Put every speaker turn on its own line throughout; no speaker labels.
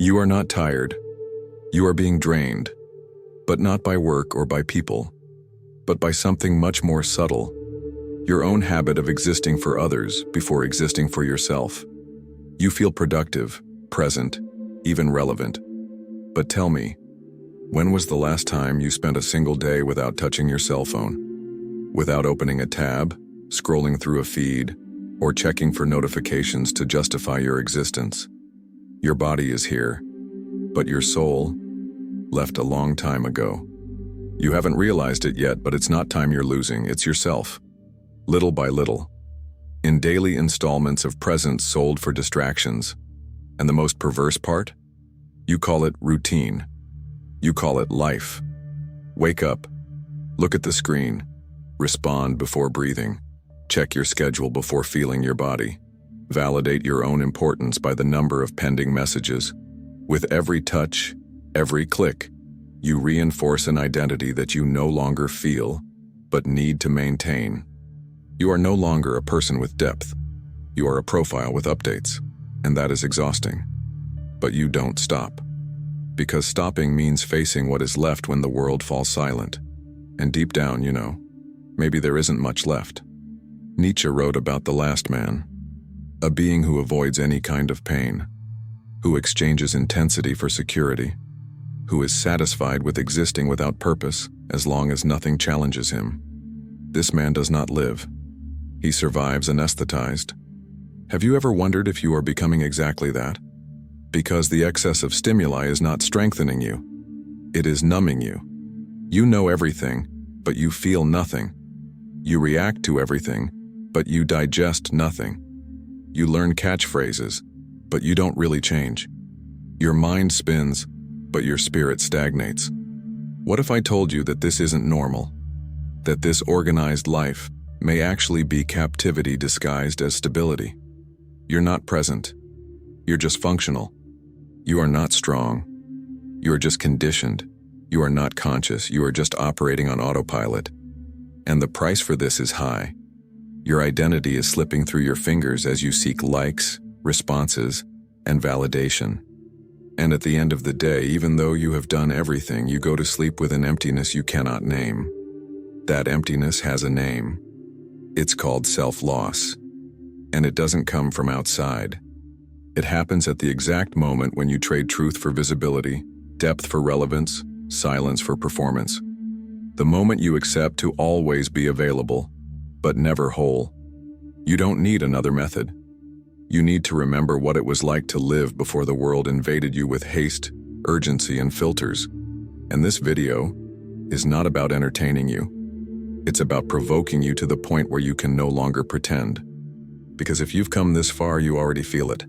You are not tired. You are being drained, but not by work or by people, but by something much more subtle, your own habit of existing for others before existing for yourself. You feel productive, present, even relevant. But tell me, when was the last time you spent a single day without touching your cell phone? Without opening a tab, scrolling through a feed, or checking for notifications to justify your existence? Your body is here, but your soul left a long time ago. You haven't realized it yet, but it's not time you're losing, it's yourself. Little by little, in daily installments of presence sold for distractions. And the most perverse part? You call it routine. You call it life. Wake up. Look at the screen. Respond before breathing. Check your schedule before feeling your body. Validate your own importance by the number of pending messages. With every touch, every click, you reinforce an identity that you no longer feel, but need to maintain. You are no longer a person with depth. You are a profile with updates, and that is exhausting. But you don't stop. Because stopping means facing what is left when the world falls silent. And deep down, maybe there isn't much left. Nietzsche wrote about the last man, a being who avoids any kind of pain, who exchanges intensity for security, who is satisfied with existing without purpose as long as nothing challenges him. This man does not live. He survives anesthetized. Have you ever wondered if you are becoming exactly that? Because the excess of stimuli is not strengthening you. It is numbing you. You know everything, but you feel nothing. You react to everything, but you digest nothing. You learn catchphrases, but you don't really change. Your mind spins, but your spirit stagnates. What if I told you that this isn't normal? That this organized life may actually be captivity disguised as stability? You're not present. You're just functional. You are not strong. You are just conditioned. You are not conscious. You are just operating on autopilot. And the price for this is high. Your identity is slipping through your fingers as you seek likes, responses, and validation. And at the end of the day, even though you have done everything, you go to sleep with an emptiness you cannot name. That emptiness has a name. It's called self-loss. And it doesn't come from outside. It happens at the exact moment when you trade truth for visibility, depth for relevance, silence for performance. The moment you accept to always be available, but never whole. You don't need another method. You need to remember what it was like to live before the world invaded you with haste, urgency, and filters. And this video is not about entertaining you. It's about provoking you to the point where you can no longer pretend. Because if you've come this far, you already feel it.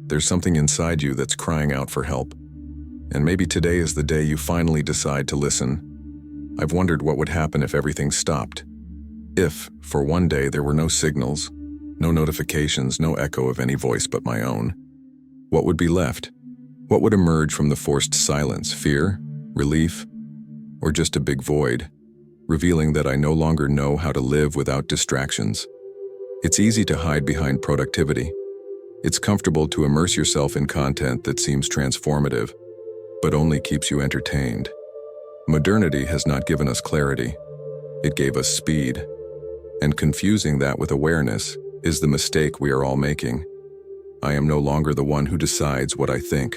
There's something inside you that's crying out for help. And maybe today is the day you finally decide to listen. I've wondered what would happen if everything stopped. If, for one day, there were no signals, no notifications, no echo of any voice but my own. What would be left? What would emerge from the forced silence? Fear? Relief? Or just a big void, revealing that I no longer know how to live without distractions? It's easy to hide behind productivity. It's comfortable to immerse yourself in content that seems transformative, but only keeps you entertained. Modernity has not given us clarity. It gave us speed. And confusing that with awareness is the mistake we are all making. I am no longer the one who decides what I think.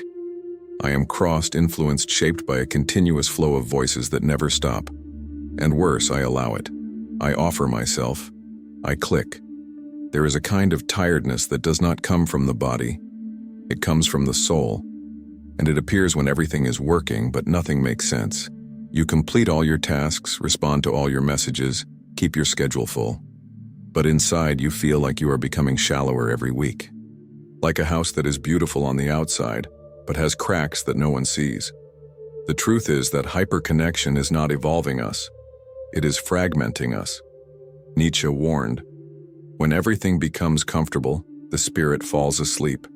I am crossed, influenced, shaped by a continuous flow of voices that never stop. And worse, I allow it. I offer myself. I click. There is a kind of tiredness that does not come from the body. It comes from the soul. And it appears when everything is working, but nothing makes sense. You complete all your tasks, respond to all your messages, keep your schedule full. But inside you feel like you are becoming shallower every week. Like a house that is beautiful on the outside, but has cracks that no one sees. The truth is that hyperconnection is not evolving us. It is fragmenting us. Nietzsche warned, when everything becomes comfortable, the spirit falls asleep.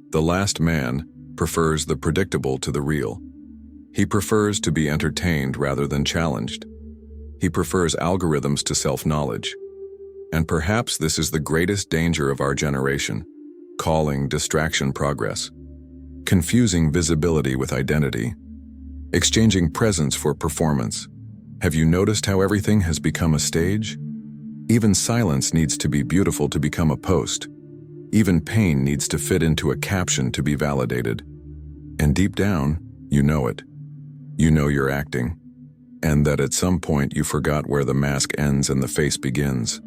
The last man prefers the predictable to the real. He prefers to be entertained rather than challenged. He prefers algorithms to self-knowledge. And perhaps this is the greatest danger of our generation, calling distraction progress. confusing visibility with identity, exchanging presence for performance. Have you noticed how everything has become a stage? Even silence needs to be beautiful to become a post. Even pain needs to fit into a caption to be validated. And deep down, you know it. You know you're acting, and that at some point you forgot where the mask ends and the face begins.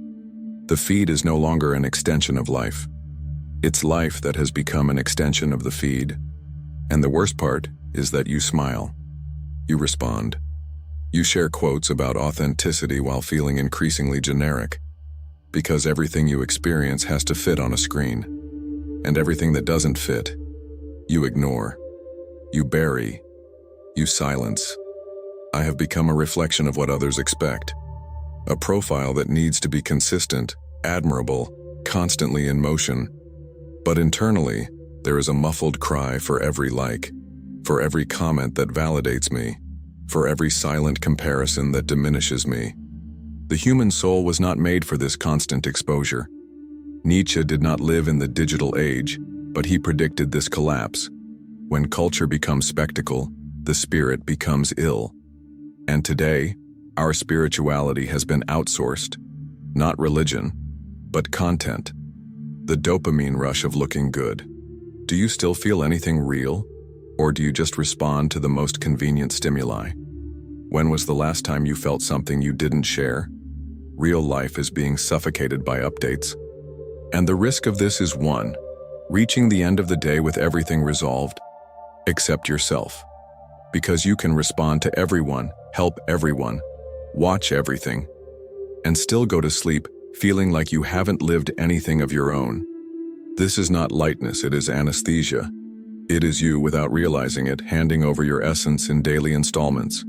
The feed is no longer an extension of life. It's life that has become an extension of the feed. And the worst part is that you smile. You respond. You share quotes about authenticity while feeling increasingly generic, because everything you experience has to fit on a screen. And everything that doesn't fit, you ignore. You bury. You silence. I have become a reflection of what others expect. A profile that needs to be consistent, admirable, constantly in motion. But internally, there is a muffled cry for every like, for every comment that validates me, for every silent comparison that diminishes me. The human soul was not made for this constant exposure. Nietzsche did not live in the digital age, but he predicted this collapse. When culture becomes spectacle, the spirit becomes ill. And today, our spirituality has been outsourced, not religion, but content. The dopamine rush of looking good. Do you still feel anything real? Or do you just respond to the most convenient stimuli? When was the last time you felt something you didn't share? Real life is being suffocated by updates. And the risk of this is one, reaching the end of the day with everything resolved. Accept yourself. Because you can respond to everyone, help everyone, watch everything, and still go to sleep feeling like you haven't lived anything of your own. This is not lightness, it is anesthesia. It is you, without realizing it, handing over your essence in daily installments,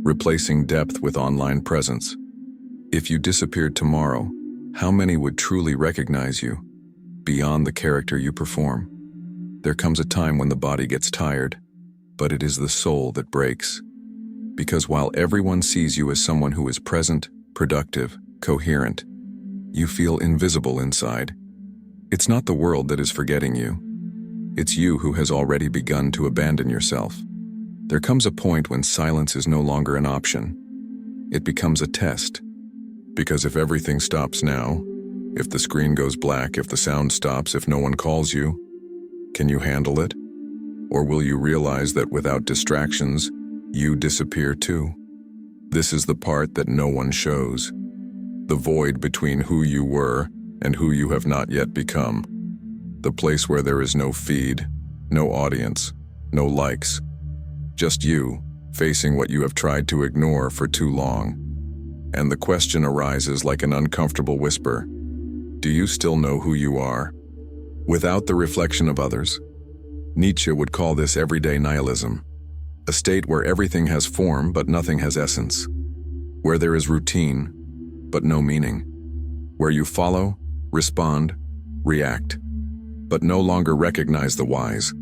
replacing depth with online presence. If you disappeared tomorrow, how many would truly recognize you, beyond the character you perform? There comes a time when the body gets tired, but it is the soul that breaks. Because while everyone sees you as someone who is present, productive, coherent, you feel invisible inside. It's not the world that is forgetting you. It's you who has already begun to abandon yourself. There comes a point when silence is no longer an option. It becomes a test. Because if everything stops now, if the screen goes black, if the sound stops, if no one calls you, can you handle it? Or will you realize that without distractions, you disappear too? This is the part that no one shows. The void between who you were and who you have not yet become. The place where there is no feed, no audience, no likes. Just you, facing what you have tried to ignore for too long. And the question arises like an uncomfortable whisper. Do you still know who you are? Without the reflection of others. Nietzsche would call this everyday nihilism. A state where everything has form but nothing has essence. Where there is routine, but no meaning. Where you follow, respond, react, but no longer recognize the whys.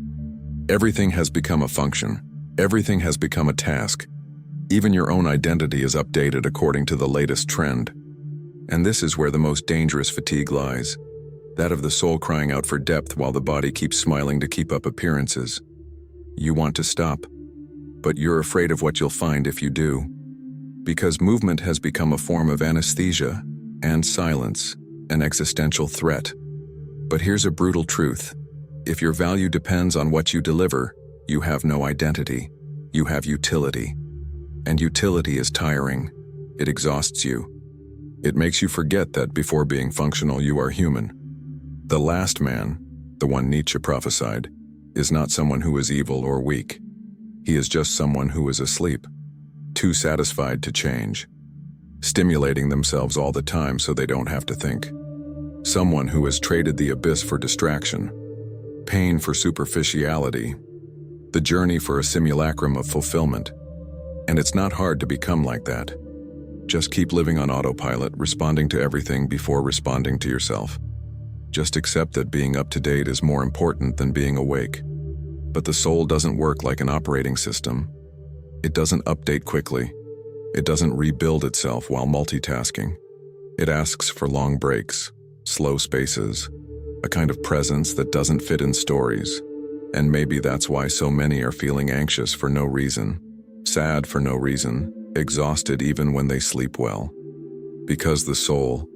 Everything has become a function. Everything has become a task. Even your own identity is updated according to the latest trend. And this is where the most dangerous fatigue lies. That of the soul crying out for depth while the body keeps smiling to keep up appearances. You want to stop, but you're afraid of what you'll find if you do. Because movement has become a form of anesthesia, and silence, an existential threat. But here's a brutal truth. If your value depends on what you deliver, you have no identity. You have utility. And utility is tiring. It exhausts you. It makes you forget that before being functional, you are human. The last man, the one Nietzsche prophesied, is not someone who is evil or weak. He is just someone who is asleep, too satisfied to change, stimulating themselves all the time so they don't have to think. Someone who has traded the abyss for distraction, pain for superficiality, the journey for a simulacrum of fulfillment. And it's not hard to become like that. Just keep living on autopilot, responding to everything before responding to yourself. Just accept that being up to date is more important than being awake. But the soul doesn't work like an operating system. It doesn't update quickly. It doesn't rebuild itself while multitasking. It asks for long breaks, slow spaces, a kind of presence that doesn't fit in stories. And maybe that's why so many are feeling anxious for no reason, sad for no reason, exhausted even when they sleep well. Because the soul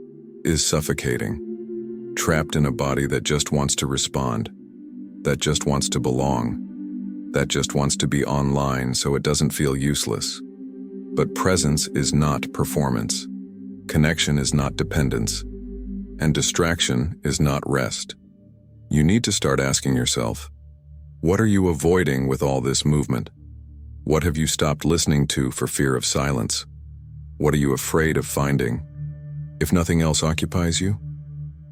is suffocating, trapped in a body that just wants to respond, that just wants to belong, that just wants to be online so it doesn't feel useless. But presence is not performance, connection is not dependence, and distraction is not rest. You need to start asking yourself, what are you avoiding with all this movement? What have you stopped listening to for fear of silence? What are you afraid of finding, if nothing else occupies you?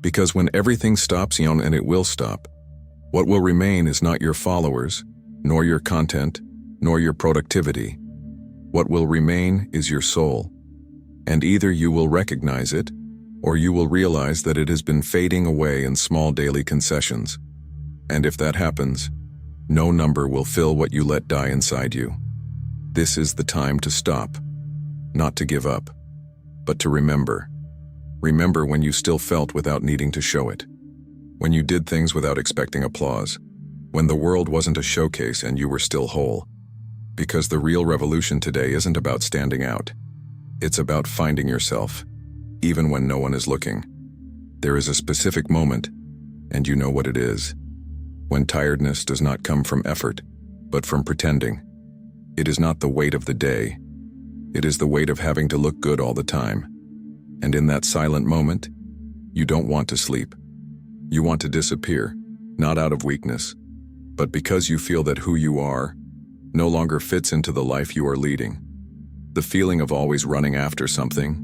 Because when everything stops, and it will stop, what will remain is not your followers, nor your content, nor your productivity. What will remain is your soul. And either you will recognize it, or you will realize that it has been fading away in small daily concessions. And if that happens, no number will fill what you let die inside you. This is the time to stop, not to give up, but to remember. Remember when you still felt without needing to show it. When you did things without expecting applause. When the world wasn't a showcase and you were still whole. Because the real revolution today isn't about standing out. It's about finding yourself, even when no one is looking. There is a specific moment, and you know what it is. When tiredness does not come from effort, but from pretending. It is not the weight of the day. It is the weight of having to look good all the time. And in that silent moment, you don't want to sleep. You want to disappear, not out of weakness, but because you feel that who you are no longer fits into the life you are leading. The feeling of always running after something,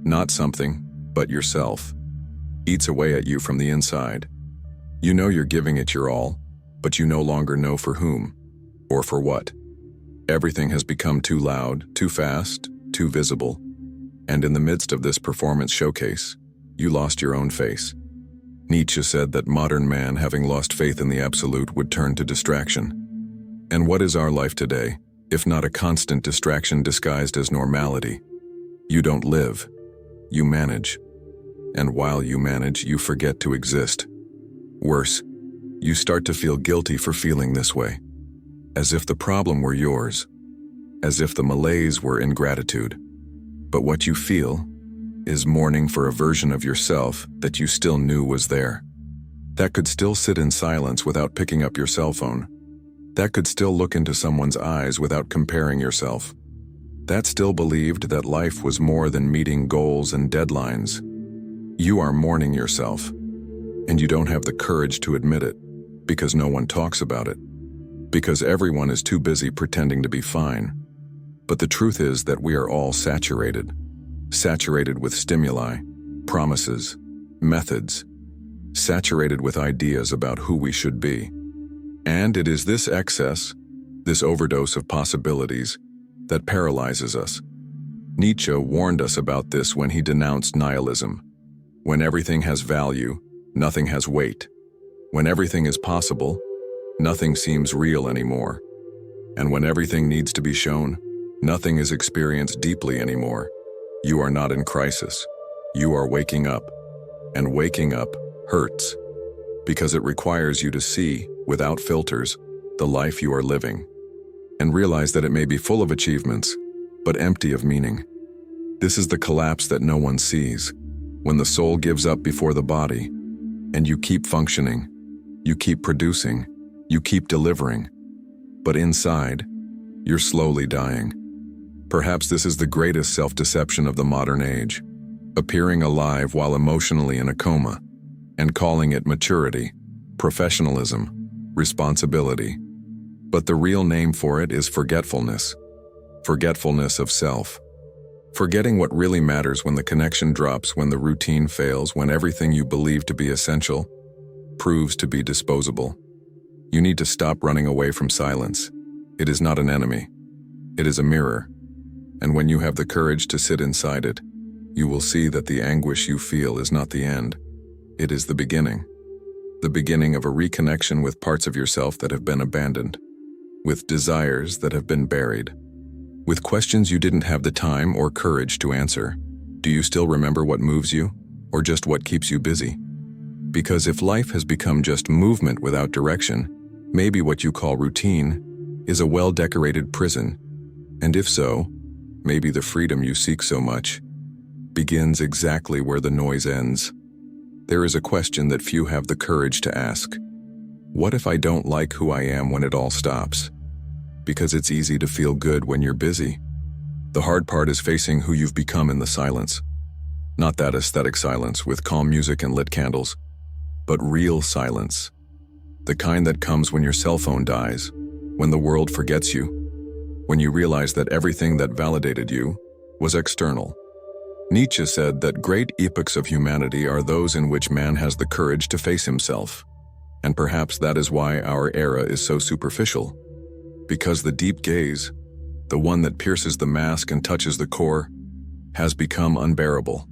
not something, but yourself, eats away at you from the inside. You know you're giving it your all, but you no longer know for whom, or for what. Everything has become too loud, too fast, too visible. And in the midst of this performance showcase, you lost your own face. Nietzsche said that modern man, having lost faith in the absolute, would turn to distraction. And what is our life today, if not a constant distraction disguised as normality? You don't live, you manage. And while you manage, you forget to exist. Worse, you start to feel guilty for feeling this way, as if the problem were yours, as if the malaise were ingratitude. But what you feel is mourning for a version of yourself that you still knew was there. That could still sit in silence without picking up your cell phone. That could still look into someone's eyes without comparing yourself. That still believed that life was more than meeting goals and deadlines. You are mourning yourself, and you don't have the courage to admit it, because no one talks about it, because everyone is too busy pretending to be fine. But the truth is that we are all saturated with stimuli, promises, methods, saturated with ideas about who we should be. And it is this excess, this overdose of possibilities, that paralyzes us. Nietzsche warned us about this when he denounced nihilism. When everything has value, nothing has weight. When everything is possible, nothing seems real anymore. And when everything needs to be shown, nothing is experienced deeply anymore. You are not in crisis. You are waking up. And waking up hurts, because it requires you to see, without filters, the life you are living, and realize that it may be full of achievements, but empty of meaning. This is the collapse that no one sees, when the soul gives up before the body, and you keep functioning, you keep producing, you keep delivering, but inside, you're slowly dying. Perhaps this is the greatest self-deception of the modern age, appearing alive while emotionally in a coma, and calling it maturity, professionalism, responsibility. But the real name for it is forgetfulness. Forgetfulness of self. Forgetting what really matters when the connection drops, when the routine fails, when everything you believe to be essential proves to be disposable. You need to stop running away from silence. It is not an enemy. It is a mirror. And when you have the courage to sit inside it, you will see that the anguish you feel is not the end. It is the beginning. The beginning of a reconnection with parts of yourself that have been abandoned, with desires that have been buried, with questions you didn't have the time or courage to answer. Do you still remember what moves you, or just what keeps you busy? Because if life has become just movement without direction, Maybe what you call routine is a well-decorated prison, and if so, maybe the freedom you seek so much begins exactly where the noise ends. There is a question that few have the courage to ask. What if I don't like who I am when it all stops? Because it's easy to feel good when you're busy. The hard part is facing who you've become in the silence. Not that aesthetic silence with calm music and lit candles, but real silence. The kind that comes when your cell phone dies, when the world forgets you, when you realize that everything that validated you was external. Nietzsche said that great epochs of humanity are those in which man has the courage to face himself. And perhaps that is why our era is so superficial. Because the deep gaze, the one that pierces the mask and touches the core, has become unbearable.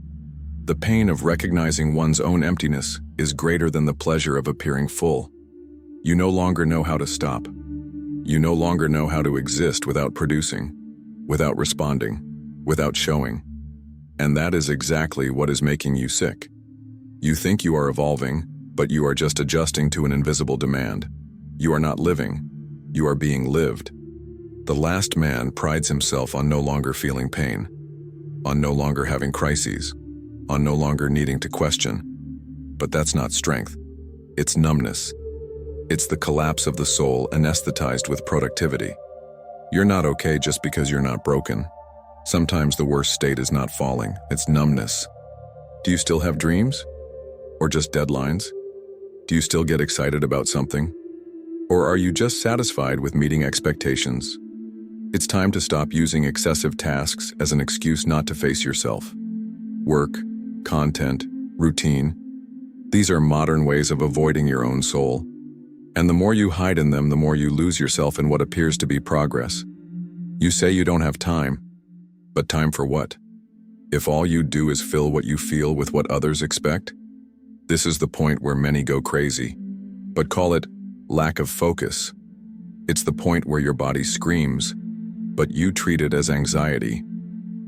The pain of recognizing one's own emptiness is greater than the pleasure of appearing full. You no longer know how to stop. You no longer know how to exist without producing, without responding, without showing. And that is exactly what is making you sick. You think you are evolving, but you are just adjusting to an invisible demand. You are not living. You are being lived. The last man prides himself on no longer feeling pain, on no longer having crises, on no longer needing to question. But that's not strength. It's numbness. It's the collapse of the soul anesthetized with productivity. You're not okay just because you're not broken. Sometimes the worst state is not falling, it's numbness. Do you still have dreams? Or just deadlines? Do you still get excited about something? Or are you just satisfied with meeting expectations? It's time to stop using excessive tasks as an excuse not to face yourself. Work, content, routine. These are modern ways of avoiding your own soul. And the more you hide in them, the more you lose yourself in what appears to be progress. You say you don't have time, but time for what? If all you do is fill what you feel with what others expect? This is the point where many go crazy, but call it lack of focus. It's the point where your body screams, but you treat it as anxiety.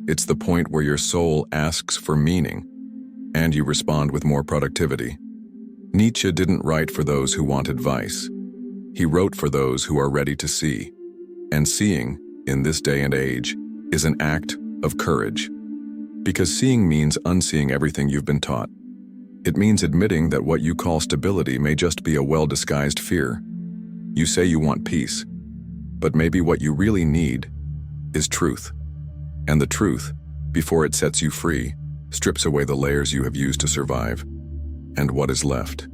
It's the point where your soul asks for meaning, and you respond with more productivity. Nietzsche didn't write for those who want advice. He wrote for those who are ready to see. And seeing, in this day and age, is an act of courage. Because seeing means unseeing everything you've been taught. It means admitting that what you call stability may just be a well-disguised fear. You say you want peace, but maybe what you really need is truth. And the truth, before it sets you free, strips away the layers you have used to survive. And what is left?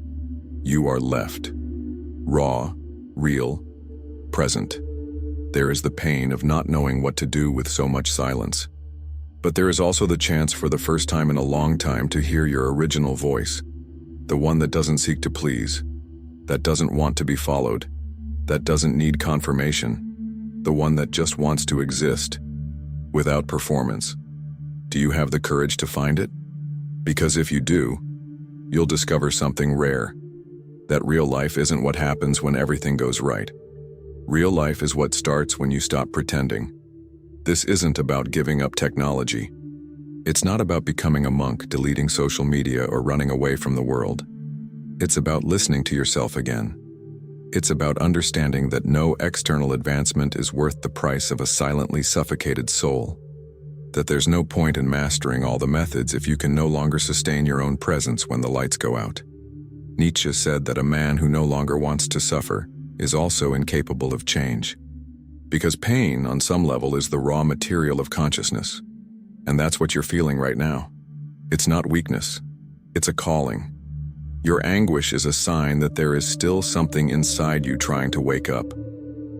You are left. Raw, real, present. There is the pain of not knowing what to do with so much silence. But there is also the chance for the first time in a long time to hear your original voice. The one that doesn't seek to please, that doesn't want to be followed, that doesn't need confirmation, the one that just wants to exist, without performance. Do you have the courage to find it? Because if you do, you'll discover something rare. That real life isn't what happens when everything goes right. Real life is what starts when you stop pretending. This isn't about giving up technology. It's not about becoming a monk, deleting social media, or running away from the world. It's about listening to yourself again. It's about understanding that no external advancement is worth the price of a silently suffocated soul. That there's no point in mastering all the methods if you can no longer sustain your own presence when the lights go out. Nietzsche said that a man who no longer wants to suffer is also incapable of change. Because pain, on some level, is the raw material of consciousness. And that's what you're feeling right now. It's not weakness. It's a calling. Your anguish is a sign that there is still something inside you trying to wake up.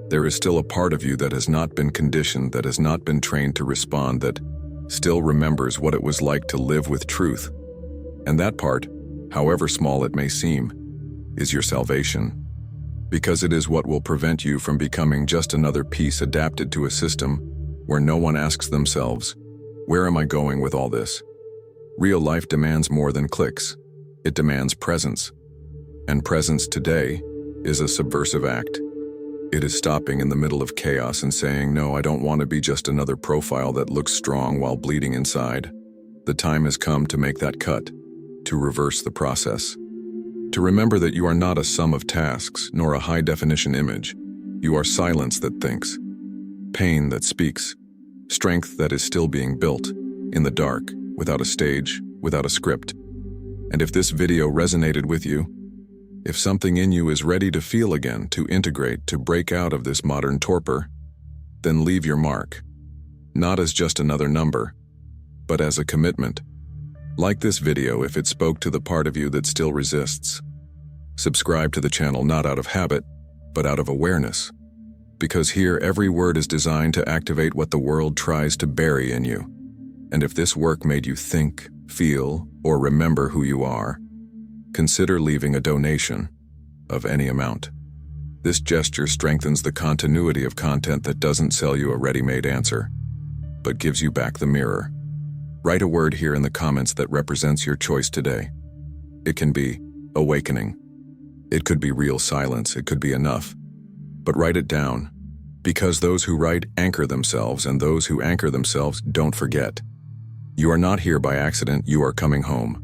There is still a part of you that has not been conditioned, that has not been trained to respond, that still remembers what it was like to live with truth. And that part, however small it may seem, is your salvation. Because it is what will prevent you from becoming just another piece adapted to a system where no one asks themselves, where am I going with all this? Real life demands more than clicks. It demands presence. And presence today is a subversive act. It is stopping in the middle of chaos and saying, no, I don't want to be just another profile that looks strong while bleeding inside. The time has come to make that cut, to reverse the process. To remember that you are not a sum of tasks, nor a high-definition image. You are silence that thinks, pain that speaks, strength that is still being built, in the dark, without a stage, without a script. And if this video resonated with you, if something in you is ready to feel again, to integrate, to break out of this modern torpor, then leave your mark. Not as just another number, but as a commitment. Like this video if it spoke to the part of you that still resists. Subscribe to the channel not out of habit, but out of awareness. Because here every word is designed to activate what the world tries to bury in you. And if this work made you think, feel, or remember who you are, consider leaving a donation of any amount. This gesture strengthens the continuity of content that doesn't sell you a ready-made answer, but gives you back the mirror. Write a word here in the comments that represents your choice today. It can be awakening. It could be real silence. It could be enough. But write it down, because those who write anchor themselves, and those who anchor themselves don't forget. You are not here by accident. You are coming home.